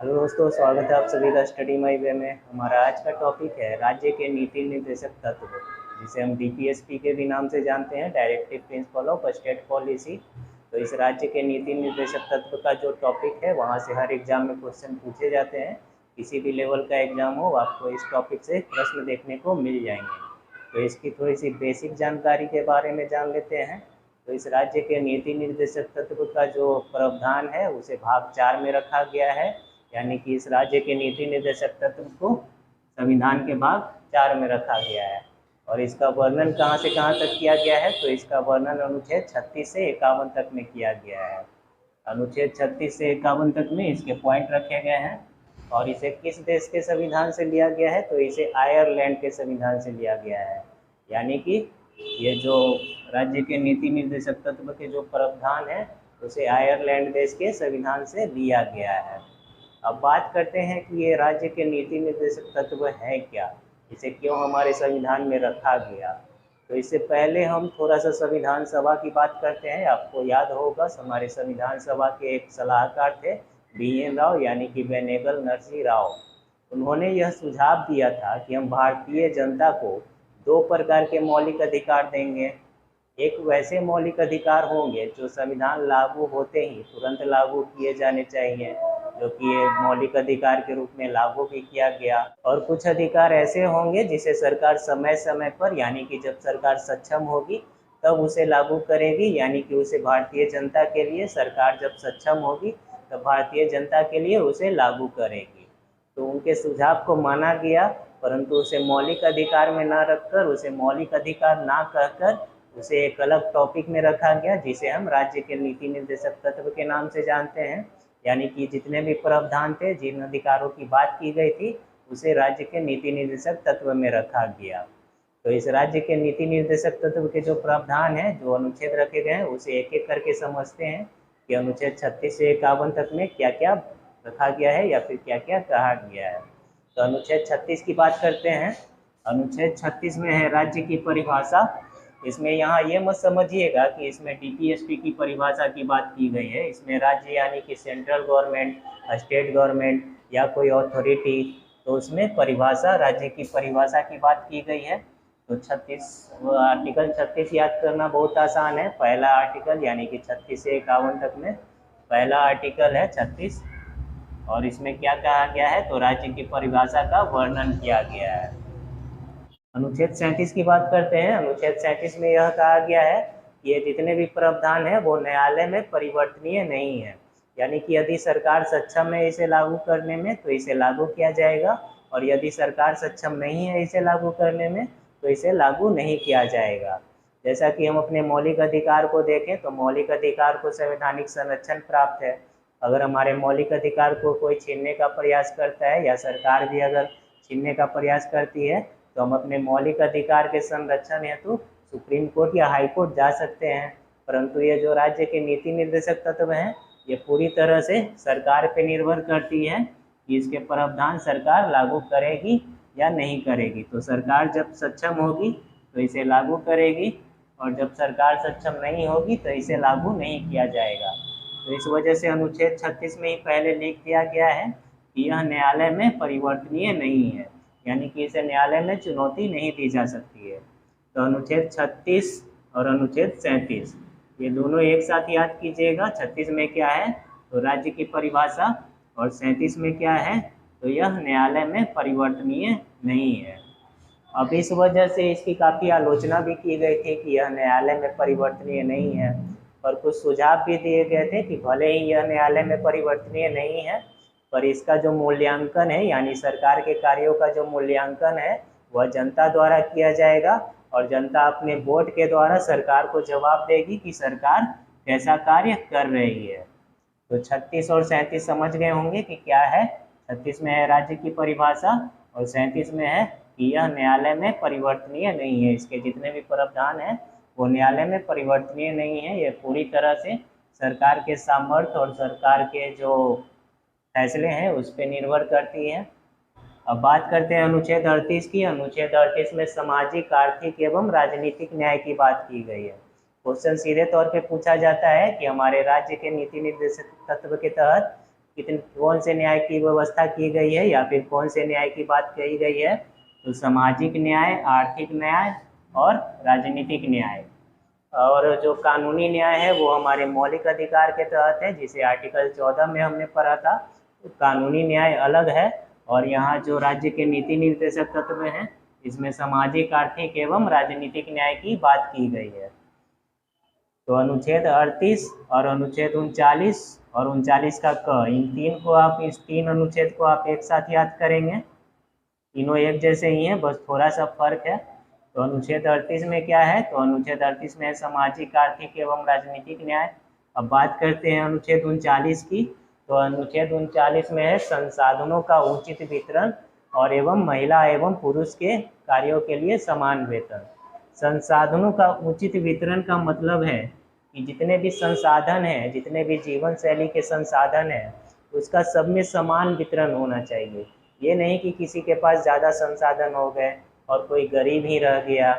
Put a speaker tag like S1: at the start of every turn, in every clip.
S1: Hello दोस्तों, स्वागत है आप सभी का स्टडी माई वे में। हमारा आज का टॉपिक है राज्य के नीति निर्देशक तत्व, जिसे हम डीपीएसपी के भी नाम से जानते हैं, directive principle of state policy. तो इस राज्य के नीति निर्देशक तत्व का जो टॉपिक है, वहाँ से हर एग्जाम में क्वेश्चन पूछे जाते हैं। किसी भी लेवल का एग्जाम हो, आपको इस टॉपिक से प्रश्न देखने को मिल जाएंगे। तो इसकी थोड़ी सी बेसिक जानकारी के बारे में जान लेते हैं। तो इस राज्य के नीति निर्देशक तत्व का जो प्रावधान है, उसे भाग 4 में रखा गया है। यानी कि इस राज्य के नीति निर्देशक तत्व को संविधान के भाग 4 में रखा गया है। और इसका वर्णन कहाँ से कहाँ तक किया गया है, तो इसका वर्णन अनुच्छेद 36 से 51 तक में किया गया है। अनुच्छेद 36 से 51 तक में इसके पॉइंट रखे गए हैं। और इसे किस देश के संविधान से लिया गया है, तो इसे आयरलैंड के संविधान से लिया गया है। यानी कि ये जो राज्य के नीति निर्देशक तत्व के जो प्रावधान है, उसे आयरलैंड देश के संविधान से लिया गया है। अब बात करते हैं कि ये राज्य के नीति निर्देशक तत्व है क्या, इसे क्यों हमारे संविधान में रखा गया। तो इससे पहले हम थोड़ा सा संविधान सभा की बात करते हैं। आपको याद होगा, हमारे संविधान सभा के एक सलाहकार थे BN राव, यानी कि बेनेगल नरसिंह राव। उन्होंने यह सुझाव दिया था कि हम भारतीय जनता को 2 प्रकार के मौलिक अधिकार देंगे। एक वैसे मौलिक अधिकार होंगे जो संविधान लागू होते ही तुरंत लागू किए जाने चाहिए, जो कि ये मौलिक अधिकार के रूप में लागू भी किया गया। और कुछ अधिकार ऐसे होंगे जिसे सरकार समय समय पर, यानी कि जब सरकार सक्षम होगी तब उसे लागू करेगी। यानी कि उसे भारतीय जनता के लिए सरकार जब सक्षम होगी तब भारतीय जनता के लिए उसे लागू करेगी। तो उनके सुझाव को माना गया, परंतु उसे मौलिक अधिकार में ना रखकर, उसे मौलिक अधिकार ना कहकर उसे एक अलग टॉपिक में रखा गया, जिसे हम राज्य के नीति निर्देशक तत्व के नाम से जानते हैं। यानी कि जितने भी प्रावधान थे, जिन अधिकारों की बात की गई थी, उसे राज्य के नीति निर्देशक तत्व में रखा गया। तो इस राज्य के नीति निर्देशक तत्व के जो प्रावधान है, जो अनुच्छेद रखे गए हैं, उसे एक एक करके समझते हैं कि अनुच्छेद 36 से 51 तक में क्या क्या रखा गया है या फिर क्या क्या कहा गया है। तो अनुच्छेद 36 की बात करते हैं। अनुच्छेद 36 में है राज्य की परिभाषा। इसमें यहाँ ये मत समझिएगा कि इसमें डीपीएसपी की परिभाषा की बात की गई है। इसमें राज्य यानी कि सेंट्रल गवर्नमेंट, स्टेट गवर्नमेंट या कोई अथॉरिटी, तो उसमें परिभाषा, राज्य की परिभाषा की बात की गई है। तो 36 आर्टिकल 36 याद करना बहुत आसान है। पहला आर्टिकल यानी कि 36 से 51 तक में पहला आर्टिकल है 36, और इसमें क्या कहा गया है, तो राज्य की परिभाषा का वर्णन किया गया है। अनुच्छेद 37 की बात करते हैं। अनुच्छेद 37 में यह कहा गया है कि ये जितने भी प्रावधान है वो न्यायालय में परिवर्तनीय नहीं है। यानी कि यदि सरकार सक्षम है इसे लागू करने में तो इसे लागू किया जाएगा, और यदि सरकार सक्षम नहीं है इसे लागू करने में तो इसे लागू नहीं किया जाएगा। जैसा कि हम अपने मौलिक अधिकार को देखें, तो मौलिक अधिकार को संवैधानिक संरक्षण प्राप्त है। अगर हमारे मौलिक अधिकार को कोई छीनने का प्रयास करता है, या सरकार भी अगर छीनने का प्रयास करती है, तो हम अपने मौलिक अधिकार के संरक्षण हेतु सुप्रीम कोर्ट या हाई कोर्ट जा सकते हैं। परंतु ये जो राज्य के नीति निर्देशक तत्व हैं, ये पूरी तरह से सरकार पे निर्भर करती है कि इसके प्रावधान सरकार लागू करेगी या नहीं करेगी। तो सरकार जब सक्षम होगी तो इसे लागू करेगी, और जब सरकार सक्षम नहीं होगी तो इसे लागू नहीं किया जाएगा। तो इस वजह से अनुच्छेद 36 में ही पहले लिख दिया गया है कि यह न्यायालय में परिवर्तनीय नहीं है, यानी कि इसे न्यायालय में चुनौती नहीं दी जा सकती है। तो अनुच्छेद 36 और अनुच्छेद 37 ये दोनों एक साथ याद कीजिएगा। 36 में क्या है, तो राज्य की परिभाषा, और 37 में क्या है, तो यह न्यायालय में परिवर्तनीय नहीं है। अब इस वजह से इसकी काफ़ी आलोचना भी की गई थी कि यह न्यायालय में परिवर्तनीय नहीं है, और कुछ सुझाव भी दिए गए थे कि भले ही यह न्यायालय में परिवर्तनीय नहीं है, पर इसका जो मूल्यांकन है, यानी सरकार के कार्यों का जो मूल्यांकन है, वह जनता द्वारा किया जाएगा, और जनता अपने वोट के द्वारा सरकार को जवाब देगी कि सरकार कैसा कार्य कर रही है। तो 36 और 37 समझ गए होंगे कि क्या है। 36 में है राज्य की परिभाषा, और 37 में है कि यह न्यायालय में परिवर्तनीय नहीं है। इसके जितने भी प्रावधान हैं वो न्यायालय में परिवर्तनीय नहीं है। ये पूरी तरह से सरकार के सामर्थ्य और सरकार के जो फैसले हैं उस पर निर्भर करती है। अब बात करते हैं अनुच्छेद 38 की। अनुच्छेद 38 में सामाजिक, आर्थिक एवं राजनीतिक न्याय की बात की गई है। क्वेश्चन सीधे तौर पे पूछा जाता है कि हमारे राज्य के नीति निर्देशक तत्व के तहत कितने कौन से न्याय की व्यवस्था की गई है या फिर कौन से न्याय की बात कही गई है, तो सामाजिक न्याय, आर्थिक न्याय और राजनीतिक न्याय। और जो कानूनी न्याय है वो हमारे मौलिक अधिकार के तहत है, जिसे आर्टिकल 14 में हमने पढ़ा था। तो कानूनी न्याय अलग है, और यहाँ जो राज्य के नीति निर्देशक तत्व हैं इसमें सामाजिक, आर्थिक एवं राजनीतिक न्याय की बात की गई है। तो अनुच्छेद 38 और अनुच्छेद 39 और 39 का क, इस तीन अनुच्छेद को आप एक साथ याद करेंगे। तीनों एक जैसे ही हैं, बस थोड़ा सा फर्क है। तो अनुच्छेद 38 में क्या है, तो अनुच्छेद 38 में सामाजिक, आर्थिक एवं राजनीतिक न्याय। अब बात करते हैं अनुच्छेद 39 की। तो अनुच्छेद 39 में है संसाधनों का उचित वितरण और एवं महिला एवं पुरुष के कार्यों के लिए समान वेतन। संसाधनों का उचित वितरण का मतलब है कि जितने भी संसाधन हैं, जितने भी जीवन शैली के संसाधन हैं, उसका सब में समान वितरण होना चाहिए। ये नहीं कि किसी के पास ज़्यादा संसाधन हो गए और कोई गरीब ही रह गया।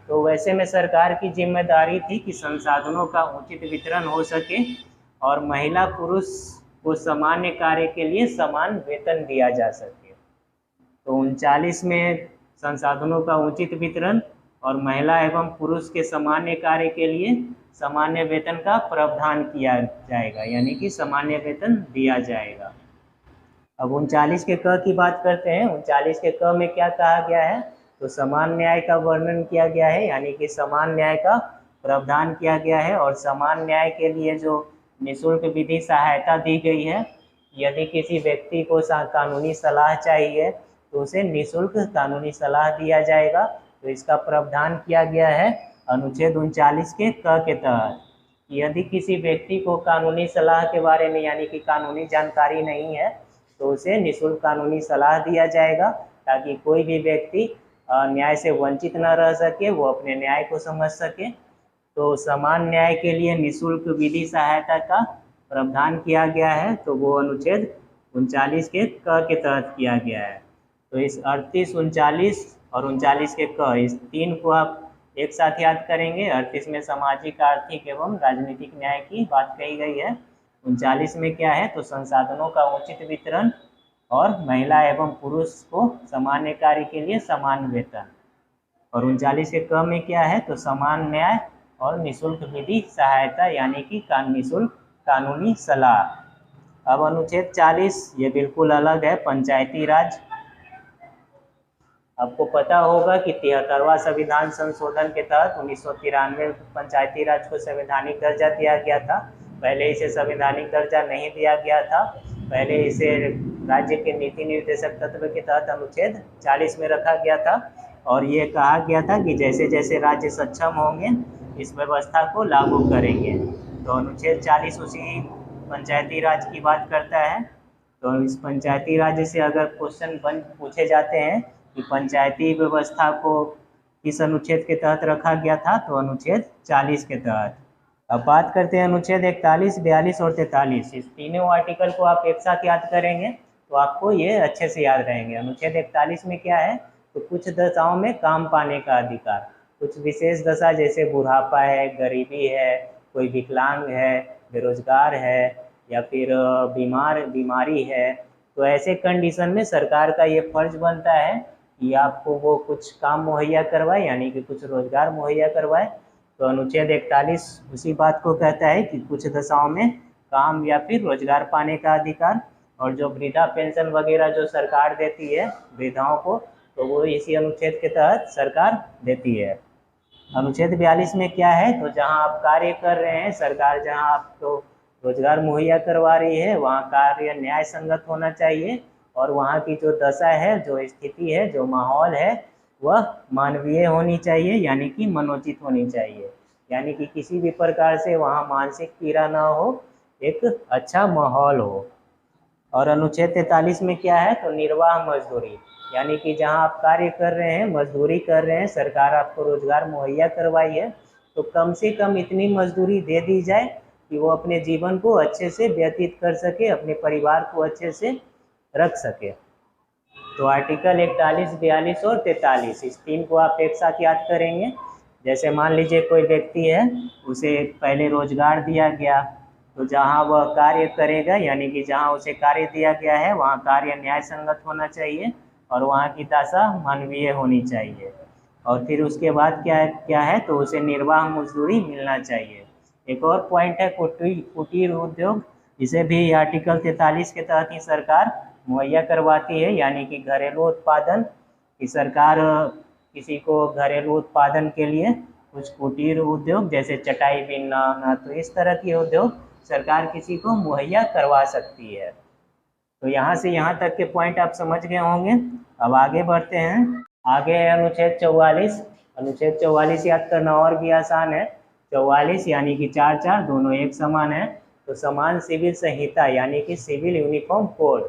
S1: तो वैसे में सरकार की जिम्मेदारी थी कि संसाधनों का उचित वितरण हो सके और महिला पुरुष को सामान्य कार्य के लिए समान वेतन दिया जा सके। तो 39 में संसाधनों का उचित वितरण और महिला एवं पुरुष के सामान्य कार्य के लिए सामान्य वेतन का प्रावधान किया जाएगा, यानी कि सामान्य वेतन दिया जाएगा। अब 39 के क की बात करते हैं। 39 के क में क्या कहा गया है, तो समान न्याय का वर्णन किया गया है, यानी कि समान न्याय का प्रावधान किया गया है। और समान न्याय के लिए जो निःशुल्क विधि सहायता दी गई है, यदि किसी व्यक्ति को कानूनी सलाह चाहिए तो उसे निःशुल्क कानूनी सलाह दिया जाएगा। तो इसका प्रावधान किया गया है अनुच्छेद 39 के क के तहत। यदि किसी व्यक्ति को कानूनी सलाह के बारे में, यानी कि कानूनी जानकारी नहीं है, तो उसे निःशुल्क कानूनी सलाह दिया जाएगा, ताकि कोई भी व्यक्ति न्याय से वंचित न रह सके, वो अपने न्याय को समझ सके। तो समान न्याय के लिए निःशुल्क विधि सहायता का प्रावधान किया गया है, तो वो अनुच्छेद 39 के क के तहत किया गया है। तो इस 38, 39 और 39 के क, इस तीन को आप एक साथ याद करेंगे। 38 में सामाजिक, आर्थिक एवं राजनीतिक न्याय की बात कही गई है। 39 में क्या है, तो संसाधनों का उचित वितरण और महिला एवं पुरुष को सामान्य कार्य के लिए समान वेतन। और 39 के क में क्या है, तो समान न्याय और निःशुल्क विधि सहायता, यानी कि निःशुल्क कानूनी सलाह। अब अनुच्छेद 40, ये बिल्कुल अलग है, पंचायती राज। आपको पता होगा कि 73वां संविधान संशोधन के तहत 1993 पंचायती राज को संवैधानिक दर्जा दिया गया था। पहले इसे संवैधानिक दर्जा नहीं दिया गया था, पहले इसे राज्य के नीति निर्देशक तत्व के तहत अनुच्छेद 40 में रखा गया था। और ये कहा गया था कि जैसे जैसे राज्य सक्षम होंगे इस व्यवस्था को लागू करेंगे। तो अनुच्छेद 40 उसी पंचायती राज की बात करता है। तो इस पंचायती राज से अगर क्वेश्चन पूछे जाते हैं कि पंचायती व्यवस्था को किस अनुच्छेद के तहत रखा गया था, तो अनुच्छेद 40 के तहत। अब बात करते हैं अनुच्छेद 41, 42 और 43। इस तीनों आर्टिकल को आप एक साथ याद करेंगे तो आपको ये अच्छे से याद रहेंगे। अनुच्छेद 41 में क्या है, तो कुछ दशाओं में काम पाने का अधिकार। कुछ विशेष दशा जैसे बुढ़ापा है, गरीबी है, कोई विकलांग है, बेरोजगार है, या फिर बीमारी है, तो ऐसे कंडीशन में सरकार का ये फर्ज बनता है कि आपको वो कुछ काम मुहैया करवाए, यानी कि कुछ रोजगार मुहैया करवाए। तो अनुच्छेद 41 उसी बात को कहता है कि कुछ दशाओं में काम या फिर रोजगार पाने का अधिकार। और जो वृद्धा पेंशन वगैरह जो सरकार देती है वृद्धाओं को, तो वो इसी अनुच्छेद के तहत सरकार देती है। अनुच्छेद 42 में क्या है, तो जहां आप कार्य कर रहे हैं, सरकार जहां आपको रोजगार मुहैया करवा रही है, वहां कार्य न्याय संगत होना चाहिए और वहां की जो दशा है, जो स्थिति है, जो माहौल है, वह मानवीय होनी चाहिए, यानी कि मनोचित होनी चाहिए, यानी कि किसी भी प्रकार से वहां मानसिक पीड़ा ना हो, एक अच्छा माहौल हो। और अनुच्छेद 43 में क्या है, तो निर्वाह मजदूरी, यानी कि जहां आप कार्य कर रहे हैं, मजदूरी कर रहे हैं, सरकार आपको रोजगार मुहैया करवाई है, तो कम से कम इतनी मजदूरी दे दी जाए कि वो अपने जीवन को अच्छे से व्यतीत कर सके, अपने परिवार को अच्छे से रख सके। तो आर्टिकल 41, 42 और 43, इस तीन को आप एक साथ याद करेंगे। जैसे मान लीजिए कोई व्यक्ति है, उसे पहले रोजगार दिया गया, तो जहाँ वह कार्य करेगा, यानी कि जहाँ उसे कार्य दिया गया है वहाँ कार्य न्याय संगत होना चाहिए और वहाँ की दशा मानवीय होनी चाहिए। और फिर उसके बाद क्या है तो उसे निर्वाह मजदूरी मिलना चाहिए। एक और पॉइंट है कुटीर उद्योग, इसे भी आर्टिकल 43 के तहत ही सरकार मुहैया करवाती है, यानी कि घरेलू उत्पादन की सरकार किसी को घरेलू उत्पादन के लिए कुछ कुटीर उद्योग जैसे चटाई बीनना, तो इस तरह के उद्योग सरकार किसी को मुहैया करवा सकती है। तो यहाँ से यहाँ तक के पॉइंट आप समझ गए होंगे। अब आगे बढ़ते हैं। आगे है अनुच्छेद 44। अनुच्छेद 44 याद करना और भी आसान है। 44 यानी कि 4 दोनों एक समान है, तो समान सिविल संहिता यानी कि सिविल यूनिफॉर्म कोड।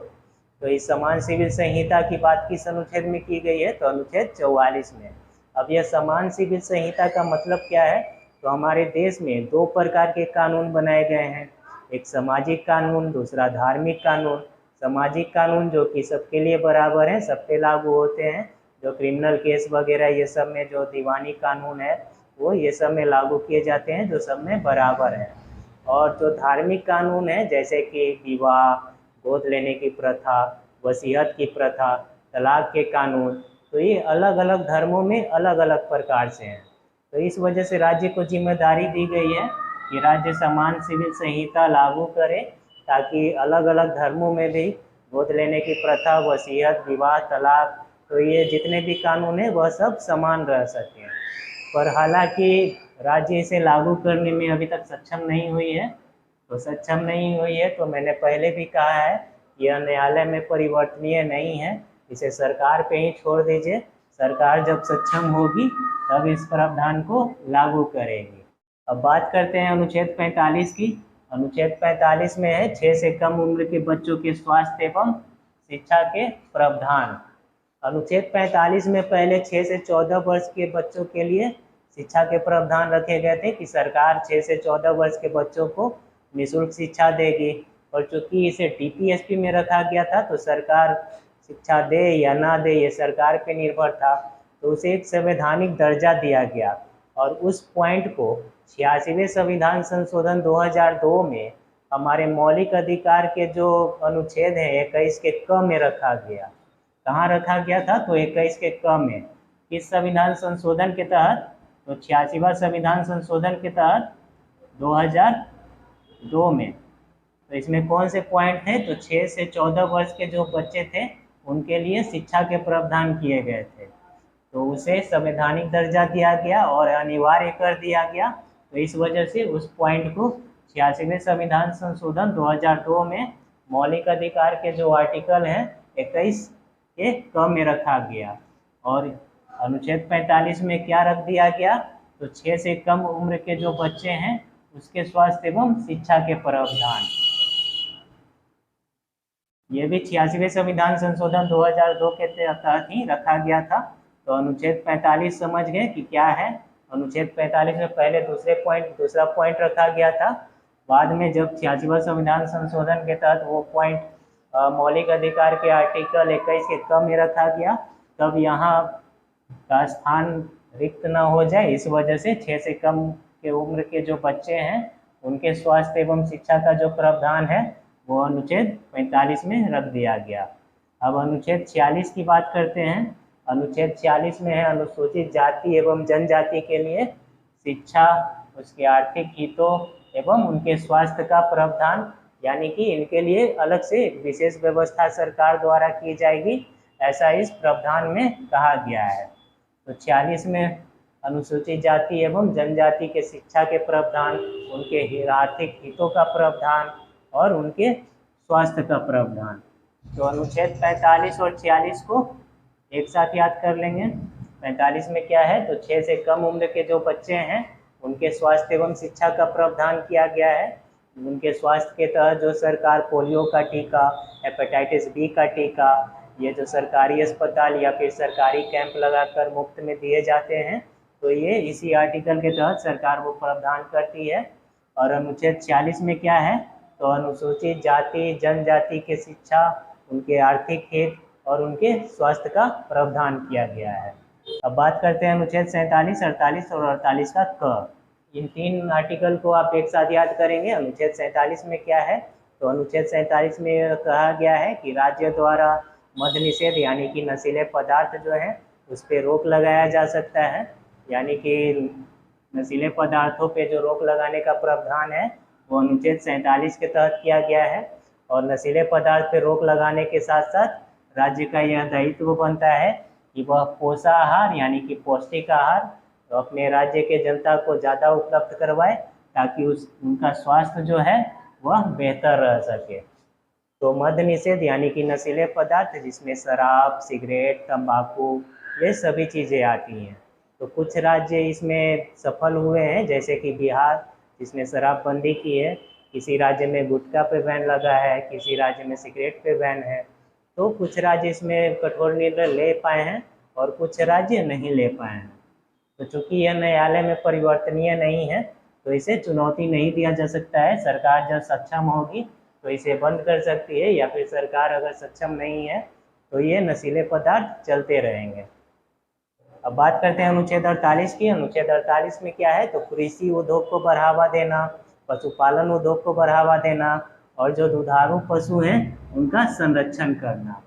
S1: तो इस समान सिविल संहिता की बात किस अनुच्छेद में की गई है, तो अनुच्छेद 44 में। अब यह समान सिविल संहिता का मतलब क्या है, तो हमारे देश में दो प्रकार के कानून बनाए गए हैं, एक सामाजिक कानून, दूसरा धार्मिक कानून। सामाजिक कानून जो कि सबके लिए बराबर है, सब पे लागू होते हैं, जो क्रिमिनल केस वगैरह ये सब में, जो दीवानी कानून है वो ये सब में लागू किए जाते हैं, जो सब में बराबर है। और जो धार्मिक कानून है जैसे कि विवाह, गोद लेने की प्रथा, वसीयत की प्रथा, तलाक के कानून, तो ये अलग अलग धर्मों में अलग अलग प्रकार से हैं। तो इस वजह से राज्य को जिम्मेदारी दी गई है कि राज्य समान सिविल संहिता लागू करे, ताकि अलग अलग धर्मों में भी गोद लेने की प्रथा, वसीयत, विवाह, तलाक, तो ये जितने भी कानून है वह सब समान रह सकें। पर हालांकि राज्य इसे लागू करने में अभी तक सक्षम नहीं हुई है। तो सक्षम नहीं हुई है तो मैंने पहले भी कहा है, यह न्यायालय में परिवर्तनीय नहीं है, इसे सरकार पे ही छोड़ दीजिए। सरकार जब सक्षम होगी तब इस प्रावधान को लागू करेगी। अब बात करते हैं अनुच्छेद 45 की। अनुच्छेद 45 में है 6 से कम उम्र के बच्चों के स्वास्थ्य एवं शिक्षा के प्रावधान। अनुच्छेद 45 में पहले 6 से 14 वर्ष के बच्चों के लिए शिक्षा के प्रावधान रखे गए थे कि सरकार 6 से 14 वर्ष के बच्चों को निःशुल्क शिक्षा देगी। और चूंकि इसे डीपीएसपी में रखा गया था तो सरकार शिक्षा दे या ना दे ये सरकार पे निर्भर था, तो उसे एक संवैधानिक दर्जा दिया गया। और उस पॉइंट को 86वें संविधान संशोधन 2002 में हमारे मौलिक अधिकार के जो अनुच्छेद हैं 21 के क में रखा गया। कहाँ रखा गया था, तो 21 के क में। किस संविधान संशोधन के तहत, तो 86वां संविधान संशोधन के तहत 2002 में। तो इसमें कौन से पॉइंट थे, तो 6 से 14 वर्ष के जो बच्चे थे उनके लिए शिक्षा के प्रावधान किए गए थे, तो उसे संवैधानिक दर्जा दिया गया और अनिवार्य कर दिया गया। तो इस वजह से उस पॉइंट को 86वें संविधान संशोधन 2002 में मौलिक अधिकार के जो आर्टिकल हैं 21 के क में रखा गया। और अनुच्छेद 45 में क्या रख दिया गया, तो 6 से कम उम्र के जो बच्चे हैं उसके स्वास्थ्य एवं शिक्षा के प्रावधान, ये भी 86वें संविधान संशोधन 2002 के तहत ही रखा गया था। तो अनुच्छेद 45 समझ गए कि क्या है। अनुच्छेद 45 में पहले दूसरा पॉइंट रखा गया था, बाद में जब 86वां संविधान संशोधन के तहत वो पॉइंट मौलिक अधिकार के आर्टिकल 21 के क में रखा गया, तब यहाँ का स्थान रिक्त न हो जाए, इस वजह से 6 से कम के उम्र के जो बच्चे हैं उनके स्वास्थ्य एवं शिक्षा का जो प्रावधान है वो अनुच्छेद 45 में रख दिया गया। अब अनुच्छेद 46 की बात करते हैं। अनुच्छेद 46 में है अनुसूचित जाति एवं जनजाति के लिए शिक्षा, उसके आर्थिक हितों एवं उनके स्वास्थ्य का प्रावधान, यानी कि इनके लिए अलग से विशेष व्यवस्था सरकार द्वारा की जाएगी, ऐसा इस प्रावधान में कहा गया है। तो 46 में अनुसूचित जाति एवं जनजाति के शिक्षा के प्रावधान, उनके आर्थिक हितों का प्रावधान और उनके स्वास्थ्य का प्रावधान। तो अनुच्छेद 45 और 46 को एक साथ याद कर लेंगे। 45 में क्या है, तो 6 से कम उम्र के जो बच्चे हैं उनके स्वास्थ्य एवं शिक्षा का प्रावधान किया गया है। उनके स्वास्थ्य के तहत जो सरकार पोलियो का टीका, हेपेटाइटिस बी का टीका, ये जो सरकारी अस्पताल या फिर सरकारी कैंप लगाकर मुफ्त में दिए जाते हैं, तो ये इसी आर्टिकल के तहत सरकार वो प्रावधान करती है। और अनुच्छेद 46 में क्या है, तो अनुसूचित जाति जनजाति के शिक्षा, उनके आर्थिक हित और उनके स्वास्थ्य का प्रावधान किया गया है। अब बात करते हैं अनुच्छेद 47, 48 और 48 का क। इन 3 आर्टिकल को आप एक साथ याद करेंगे। अनुच्छेद 47 में क्या है, तो अनुच्छेद 47 में कहा गया है कि राज्य द्वारा मद्य निषेध यानी कि नशीले पदार्थ जो है उस पर रोक लगाया जा सकता है। यानी कि नशीले पदार्थों पे जो रोक लगाने का प्रावधान है वो अनुच्छेद 47 के तहत किया गया है। और नशीले पदार्थ पे रोक लगाने के साथ साथ राज्य का यह दायित्व बनता है कि वह पोषाहार यानी कि पौष्टिक आहार तो अपने राज्य के जनता को ज़्यादा उपलब्ध करवाए ताकि उनका स्वास्थ्य जो है वह बेहतर रह सके। तो मद्य निषेध यानी कि नशीले पदार्थ जिसमें शराब, सिगरेट, तंबाकू ये सभी चीज़ें आती हैं। तो कुछ राज्य इसमें सफल हुए हैं, जैसे कि बिहार जिसने शराबबंदी की है, किसी राज्य में गुटखा पे बैन लगा है, किसी राज्य में सिगरेट पे बैन है। तो कुछ राज्य इसमें कठोर निर्णय ले पाए हैं और कुछ राज्य नहीं ले पाए हैं। तो चूंकि यह न्यायालय में परिवर्तनीय नहीं है तो इसे चुनौती नहीं दिया जा सकता है। सरकार जब सक्षम होगी तो इसे बंद कर सकती है, या फिर सरकार अगर सक्षम नहीं है तो ये नशीले पदार्थ चलते रहेंगे। अब बात करते हैं अनुच्छेद 48 की। अनुच्छेद 48 में क्या है, तो कृषि उद्योग को बढ़ावा देना, पशुपालन उद्योग को बढ़ावा देना और जो दुधारू पशु हैं उनका संरक्षण करना।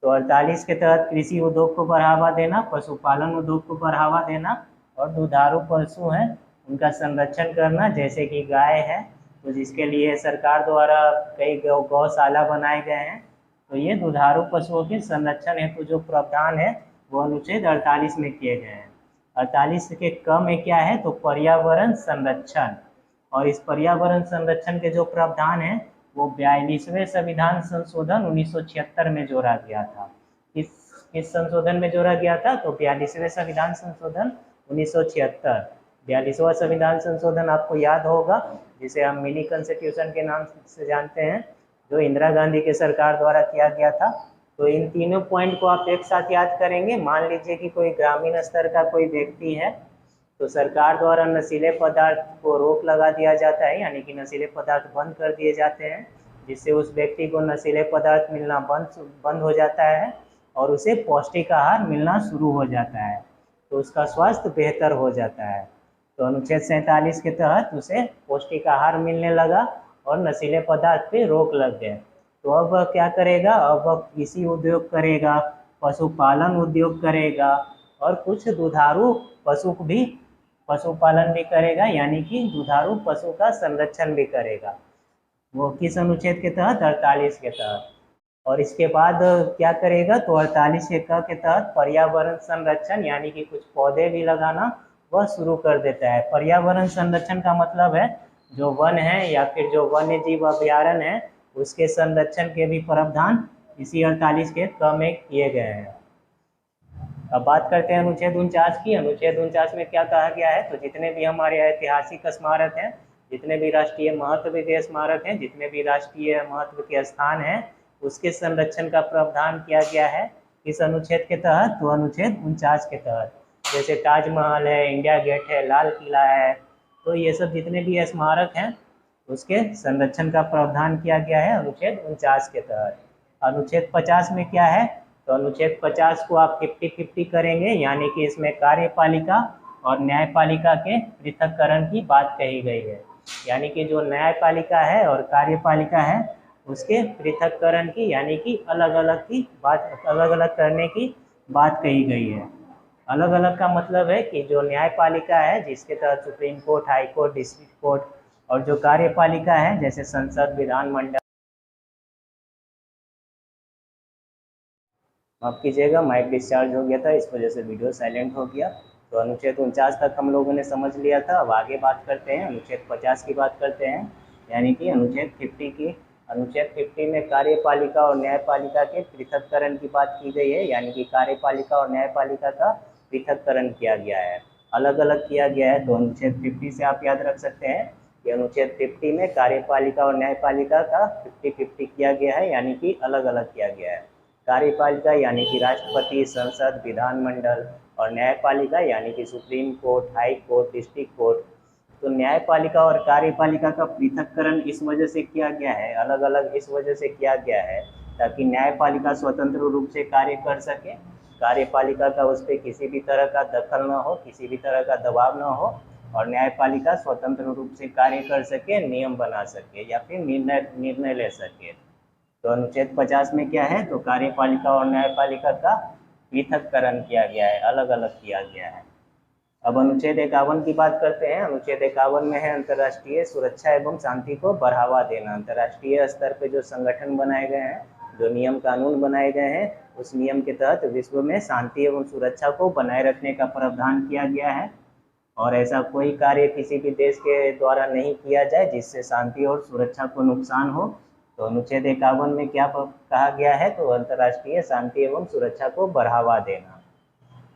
S1: तो 48 के तहत कृषि उद्योग को बढ़ावा देना, पशुपालन उद्योग को बढ़ावा देना और दुधारू पशु हैं उनका संरक्षण करना। जैसे कि गाय है तो जिसके लिए सरकार द्वारा कई गौशाला बनाए गए हैं। तो ये दुधारू पशुओं के संरक्षण हेतु जो प्रावधान है वो अनुच्छेद 48 में किए गए हैं। 48 के क में क्या है, तो पर्यावरण संरक्षण। और इस पर्यावरण संरक्षण के जो प्रावधान है वो 42वें संविधान संशोधन 1976 में जोड़ा गया था। किस संशोधन में जोड़ा गया था, तो 42वें संविधान संशोधन 1976। 42वां संविधान संशोधन आपको याद होगा, जिसे हम मिनी कॉन्स्टिट्यूशन के नाम से जानते हैं, जो इंदिरा गांधी के सरकार द्वारा किया गया था। तो इन तीनों पॉइंट को आप एक साथ याद करेंगे। मान लीजिए कि कोई ग्रामीण स्तर का कोई व्यक्ति है, तो सरकार द्वारा नशीले पदार्थ को रोक लगा दिया जाता है, यानी कि नशीले पदार्थ बंद कर दिए जाते हैं, जिससे उस व्यक्ति को नशीले पदार्थ मिलना बंद हो जाता है और उसे पौष्टिक आहार मिलना शुरू हो जाता है, तो उसका स्वास्थ्य बेहतर हो जाता है। तो अनुच्छेद 47 के तहत उसे पौष्टिक आहार मिलने लगा और नशीले पदार्थ पे रोक लग गए। तो अब वह क्या करेगा, अब वह कृषि उद्योग करेगा, पशुपालन उद्योग करेगा और कुछ दुधारू पशुपालन भी करेगा, यानी कि दुधारू पशु का संरक्षण भी करेगा। वो किस अनुच्छेद के तहत, 48 के तहत। और इसके बाद क्या करेगा, तो 48 के क के तहत पर्यावरण संरक्षण यानी कि कुछ पौधे भी लगाना वह शुरू कर देता है। पर्यावरण संरक्षण का मतलब है जो वन है या फिर जो वन्य जीव अभ्यारण्य है उसके संरक्षण के भी प्रावधान इसी 48 के क में किए गए हैं। अब बात करते हैं अनुच्छेद 49 की। अनुच्छेद 49 में क्या कहा गया है, तो जितने भी हमारे ऐतिहासिक स्मारक हैं, जितने भी राष्ट्रीय महत्व के स्मारक हैं, जितने भी राष्ट्रीय महत्व के स्थान हैं, उसके संरक्षण का प्रावधान किया गया है इस अनुच्छेद के तहत, तो अनुच्छेद 49 के तहत। जैसे ताजमहल है, इंडिया गेट है, लाल किला है, तो ये सब जितने भी स्मारक हैं उसके संरक्षण का प्रावधान किया गया है अनुच्छेद 49 के तहत। अनुच्छेद 50 में क्या है, तो अनुच्छेद 50 को आप 50-50 करेंगे, यानी कि इसमें कार्यपालिका और न्यायपालिका के पृथक्करण की बात कही गई है। यानी कि जो न्यायपालिका है और कार्यपालिका है उसके पृथक्करण की, यानी कि अलग अलग करने की बात कही गई है। अलग अलग का मतलब है कि जो न्यायपालिका है जिसके तहत supreme court, high court, district court, और जो कार्यपालिका है जैसे संसद, विधानमंडल। माफ कीजिएगा, माइक डिस्चार्ज हो गया था, इस वजह से वीडियो साइलेंट हो गया। तो अनुच्छेद 49 तक हम लोगों ने समझ लिया था। अब आगे बात करते हैं, अनुच्छेद 50 की बात करते हैं, यानी कि अनुच्छेद 50 की। अनुच्छेद 50 में कार्यपालिका और न्यायपालिका के पृथक्करण की बात की गई है, यानी कि कार्यपालिका और न्यायपालिका का पृथक्करण किया गया है, अलग अलग किया गया है। तो अनुच्छेद 50 से आप याद रख सकते हैं कि अनुच्छेद 50 में कार्यपालिका और न्यायपालिका का 50-50 किया गया है, यानी कि अलग अलग किया गया है। कार्यपालिका यानी कि राष्ट्रपति, संसद, विधानमंडल, और न्यायपालिका यानी कि supreme court, high court, district court. तो न्यायपालिका और कार्यपालिका का पृथक्करण इस वजह से किया गया है, अलग अलग इस वजह से किया गया है ताकि न्यायपालिका स्वतंत्र रूप से कार्य कर सके, कार्यपालिका का उस पर किसी भी तरह का दखल न हो, किसी भी तरह का दबाव न हो, और न्यायपालिका स्वतंत्र रूप से कार्य कर सके, नियम बना सके या फिर निर्णय ले सके। तो अनुच्छेद 50 में क्या है, तो कार्यपालिका और न्यायपालिका का पृथककरण किया गया है, अलग अलग किया गया है। अब अनुच्छेद 51 की बात करते हैं। अनुच्छेद 51 में है अंतर्राष्ट्रीय सुरक्षा एवं शांति को बढ़ावा देना। अंतर्राष्ट्रीय स्तर पे जो संगठन बनाए गए हैं, जो नियम कानून बनाए गए हैं, उस नियम के तहत विश्व में शांति एवं सुरक्षा को बनाए रखने का प्रावधान किया गया है और ऐसा कोई कार्य किसी भी देश के द्वारा नहीं किया जाए जिससे शांति और सुरक्षा को नुकसान हो। तो अनुच्छेद 51 में क्या कहा गया है, तो अंतर्राष्ट्रीय शांति एवं सुरक्षा को बढ़ावा देना।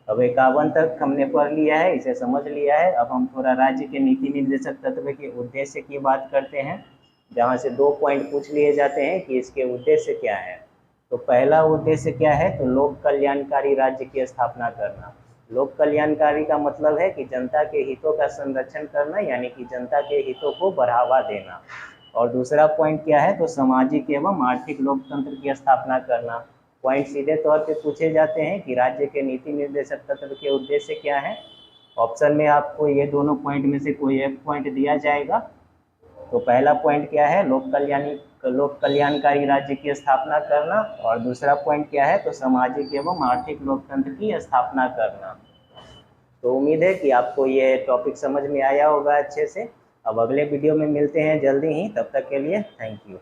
S1: अब 51 तक हमने पढ़ लिया है, इसे समझ लिया है। अब हम थोड़ा राज्य के नीति निर्देशक तत्व के उद्देश्य की बात करते हैं, जहाँ से 2 पॉइंट पूछ लिए जाते हैं कि इसके उद्देश्य क्या है। तो पहला उद्देश्य क्या है, तो लोक कल्याणकारी राज्य की स्थापना करना। लोक कल्याणकारी का मतलब है कि जनता के हितों का संरक्षण करना, यानी कि जनता के हितों को बढ़ावा देना। और दूसरा पॉइंट क्या है, तो सामाजिक एवं आर्थिक लोकतंत्र की स्थापना करना। पॉइंट सीधे तौर पे पूछे जाते हैं कि राज्य के नीति निर्देशक तत्व के उद्देश्य क्या है। ऑप्शन में आपको ये दोनों पॉइंट में से कोई एक पॉइंट दिया जाएगा। तो पहला पॉइंट क्या है, लोक कल्याणकारी राज्य की स्थापना करना, और दूसरा पॉइंट क्या है, तो सामाजिक एवं आर्थिक लोकतंत्र की स्थापना करना। तो उम्मीद है कि आपको ये टॉपिक समझ में आया होगा अच्छे से। अब अगले वीडियो में मिलते हैं जल्दी ही, तब तक के लिए थैंक यू।